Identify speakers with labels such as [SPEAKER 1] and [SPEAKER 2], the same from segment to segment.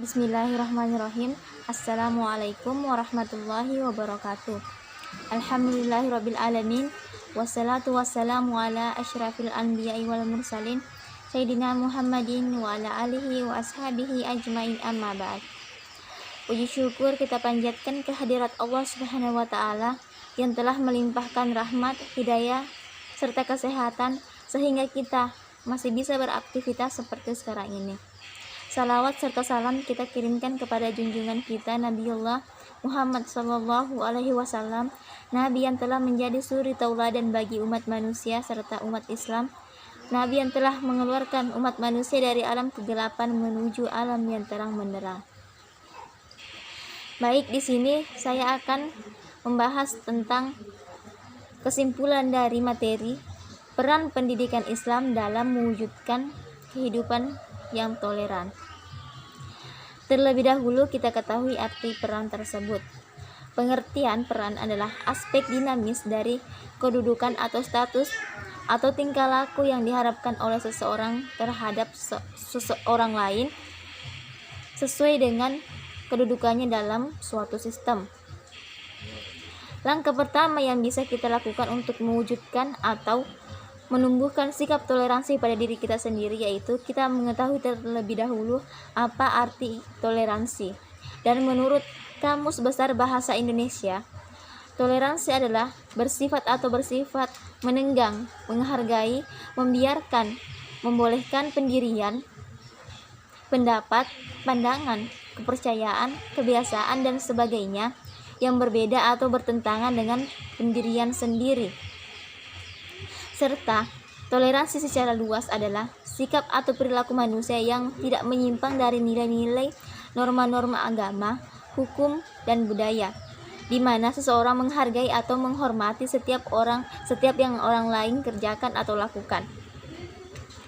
[SPEAKER 1] Bismillahirrahmanirrahim. Assalamualaikum warahmatullahi wabarakatuh. Alhamdulillahirabbil alamin. Wassalatu wassalamu ala asyrafil anbiya'i wal mursalin Sayyidina Muhammadin wa ala alihi wa ashabihi ajmain, amma ba'd. Puji syukur kita panjatkan kehadirat Allah Subhanahu wa taala yang telah melimpahkan rahmat, hidayah serta kesehatan sehingga kita masih bisa beraktivitas seperti sekarang ini. Salawat serta salam kita kirimkan kepada junjungan kita Nabiullah Muhammad sallallahu alaihi wasallam, Nabi yang telah menjadi suri tauladan bagi umat manusia serta umat Islam, Nabi yang telah mengeluarkan umat manusia dari alam kegelapan menuju alam yang terang benderang. Baik, di sini saya akan membahas tentang kesimpulan dari materi peran pendidikan Islam dalam mewujudkan kehidupan yang toleran. Terlebih dahulu kita ketahui arti peran tersebut. Pengertian peran adalah aspek dinamis dari kedudukan atau status atau tingkah laku yang diharapkan oleh seseorang terhadap seseorang lain sesuai dengan kedudukannya dalam suatu sistem. Langkah pertama yang bisa kita lakukan untuk mewujudkan atau menumbuhkan sikap toleransi pada diri kita sendiri, yaitu kita mengetahui terlebih dahulu apa arti toleransi. Dan menurut Kamus Besar Bahasa Indonesia, toleransi adalah bersifat menenggang, menghargai, membiarkan, membolehkan pendirian, pendapat, pandangan, kepercayaan, kebiasaan, dan sebagainya yang berbeda atau bertentangan dengan pendirian sendiri. Serta toleransi secara luas adalah sikap atau perilaku manusia yang tidak menyimpang dari nilai-nilai, norma-norma agama, hukum, dan budaya, di mana seseorang menghargai atau menghormati setiap yang orang lain kerjakan atau lakukan.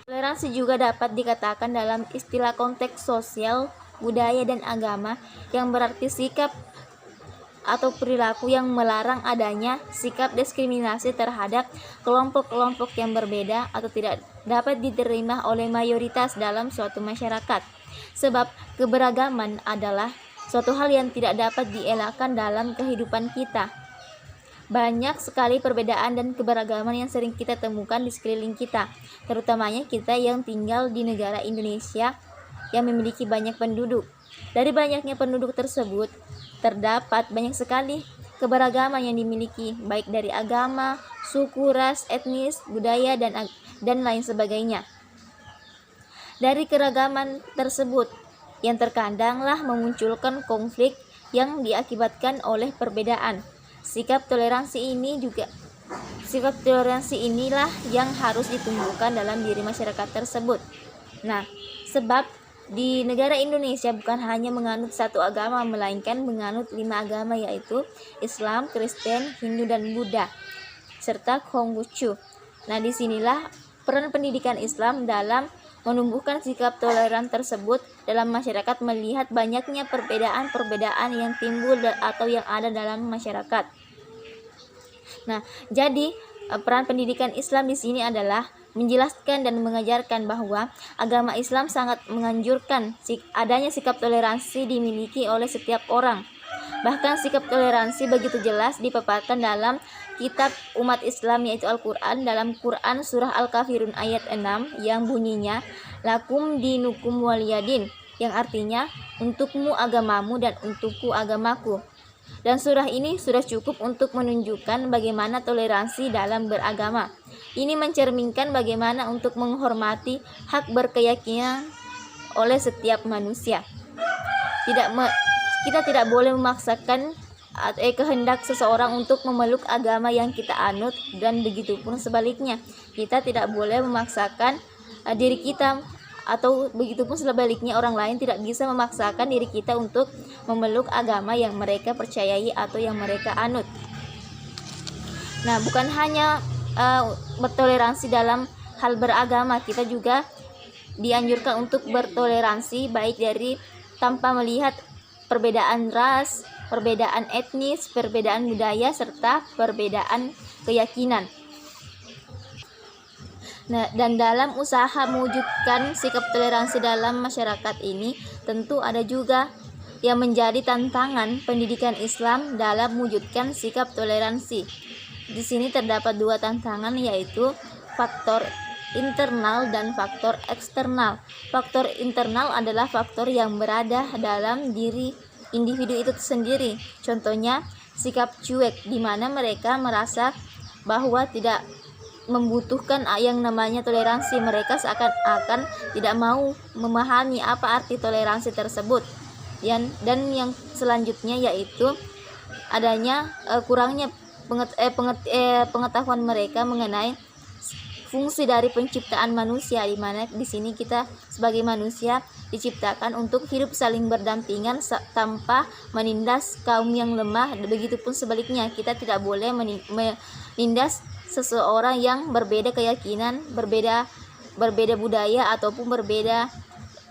[SPEAKER 1] Toleransi juga dapat dikatakan dalam istilah konteks sosial, budaya, dan agama, yang berarti sikap atau perilaku yang melarang adanya sikap diskriminasi terhadap kelompok-kelompok yang berbeda atau tidak dapat diterima oleh mayoritas dalam suatu masyarakat. Sebab keberagaman adalah suatu hal yang tidak dapat dielakkan dalam kehidupan kita. Banyak sekali perbedaan dan keberagaman yang sering kita temukan di sekeliling kita, terutamanya kita yang tinggal di negara Indonesia yang memiliki banyak penduduk. Dari banyaknya penduduk tersebut, terdapat banyak sekali keberagaman yang dimiliki, baik dari agama, suku, ras, etnis, budaya, dan lain sebagainya. Dari keragaman tersebut, yang terkadanglah memunculkan konflik yang diakibatkan oleh perbedaan. Sikap toleransi inilah yang harus ditumbuhkan dalam diri masyarakat tersebut. Nah, sebab di negara Indonesia bukan hanya menganut satu agama, melainkan menganut 5 agama, yaitu Islam, Kristen, Hindu, dan Buddha, serta Konghucu. Nah, disinilah peran pendidikan Islam dalam menumbuhkan sikap toleran tersebut dalam masyarakat, melihat banyaknya perbedaan-perbedaan yang timbul atau yang ada dalam masyarakat. Nah, jadi peran pendidikan Islam di sini adalah menjelaskan dan mengajarkan bahwa agama Islam sangat menganjurkan adanya sikap toleransi dimiliki oleh setiap orang. Bahkan sikap toleransi begitu jelas dipaparkan dalam kitab umat Islam, yaitu Al-Quran, dalam Quran surah Al-Kafirun ayat 6 yang bunyinya lakum dinukum waliyadin, yang artinya untukmu agamamu dan untukku agamaku. Dan surah ini sudah cukup untuk menunjukkan bagaimana toleransi dalam beragama. Ini mencerminkan bagaimana untuk menghormati hak berkeyakinan oleh setiap manusia. Kita tidak boleh memaksakan kehendak seseorang untuk memeluk agama yang kita anut, dan begitu pun sebaliknya. Kita tidak boleh memaksakan diri kita, atau begitu pun sebaliknya orang lain tidak bisa memaksakan diri kita untuk memeluk agama yang mereka percayai atau yang mereka anut. Nah, bukan hanya bertoleransi dalam hal beragama, kita juga dianjurkan untuk bertoleransi baik dari tanpa melihat perbedaan ras, perbedaan etnis, perbedaan budaya, serta perbedaan keyakinan. Nah, dan dalam usaha mewujudkan sikap toleransi dalam masyarakat ini, Tentu ada juga yang menjadi tantangan pendidikan Islam dalam mewujudkan sikap toleransi. Di sini terdapat dua tantangan, yaitu faktor internal dan faktor eksternal. Faktor internal adalah faktor yang berada dalam diri individu itu sendiri. Contohnya, sikap cuek, di mana mereka merasa bahwa tidak membutuhkan yang namanya toleransi. Mereka seakan-akan tidak mau memahami apa arti toleransi tersebut. Dan yang selanjutnya yaitu adanya kurangnya pengetahuan mereka mengenai fungsi dari penciptaan manusia, di mana di sini kita sebagai manusia diciptakan untuk hidup saling berdampingan tanpa menindas kaum yang lemah. Begitupun sebaliknya, kita tidak boleh menindas seseorang yang berbeda keyakinan, berbeda budaya ataupun berbeda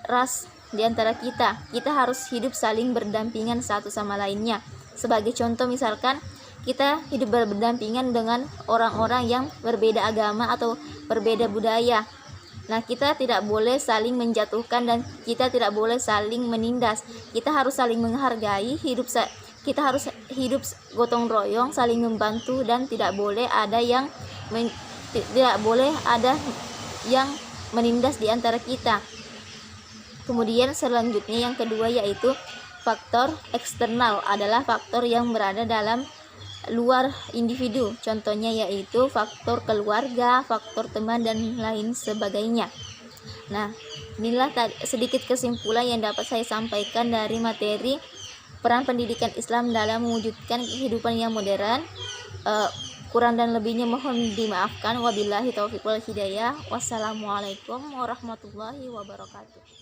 [SPEAKER 1] ras di antara kita. Kita harus hidup saling berdampingan satu sama lainnya. Sebagai contoh, misalkan kita hidup berdampingan dengan orang-orang yang berbeda agama atau berbeda budaya. Nah, kita tidak boleh saling menjatuhkan dan kita tidak boleh saling menindas. Kita harus saling menghargai, kita harus hidup gotong royong, saling membantu, dan tidak boleh ada yang menindas di antara kita. Kemudian selanjutnya yang kedua yaitu faktor eksternal, adalah faktor yang berada dalam luar individu. Contohnya yaitu faktor keluarga, faktor teman, dan lain sebagainya. Nah, inilah sedikit kesimpulan yang dapat saya sampaikan dari materi peran pendidikan Islam dalam mewujudkan kehidupan yang modern. Kurang dan lebihnya mohon dimaafkan. Wabillahi taufiq wal hidayah. Wassalamualaikum warahmatullahi wabarakatuh.